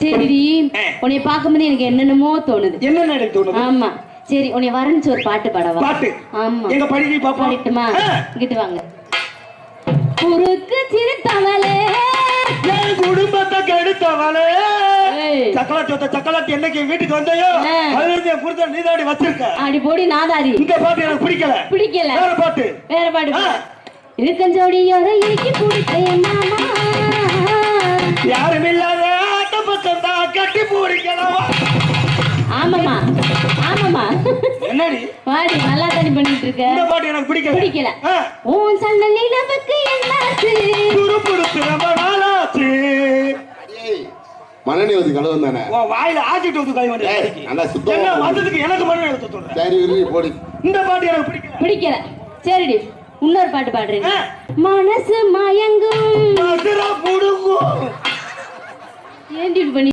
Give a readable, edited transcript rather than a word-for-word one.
சரிடி, உன்னை பார்க்கும்போது எனக்கு என்னென்னமோ தோணுது. என்னென்ன எனக்கு தோணுது? ஆமா சரி, உன்னை வரணிச்சு ஒரு பாட்டு பாடவா? பாட்டு? ஆமா. எங்க படிக்கி பாப்பா. பாடட்டுமா? இங்கிட்டு வாங்க. குறுக்கு சிரித்தவளே, என் குடும்பத்தை கெடுத்தவளே, சக்கலாத்தி என்னைக்கு வீட்டுக்கு வந்தையோ அதுல புரிஞ்ச நீதாடி வச்சிருக்க. அடி போடி நாதாரி. இந்த பாட்டு எனக்கு பிடிக்கல. பிடிக்கல. வேற பாட்டு. வேற பாட்டு. இருக்கஞ்சோடியோட இறுக்கி பிடிச்சேன் மாமா. யாரும் இல்லாத ஆட்ட பக்கம் தான் கட்டி பிடிக்கலாம். ஆமாமா ஆமாமா. என்னடி வாடி, நல்லா தண்ணி பண்ணிட்டு இருக்க. இந்த பாட்டு எனக்கு பிடிக்கல. பிடிக்கல. உன் சண்டை நிலவுக்கு என்னாச்சு? துருப்புடுத்து ரொம்ப நாளாச்சு. மண்ணெண்ணெய் ஊத்தி கழுவம் தானே வாயில ஆச்சிட்டு ஊத்து கை வந்து நல்லா சுத்தம். என்ன வந்ததுக்கு எனக்கு மண்ணெண்ணெய் ஊத்த சொல்றேன். சரி போடி. இந்த பாட்டு எனக்கு பிடிக்கல. பிடிக்கல. சரிடி, இன்னொரு பாட்டு பாடுறீங்க. மனசு மயங்கும் புடுங்கும். ஏன்டி இப்படி பண்ணி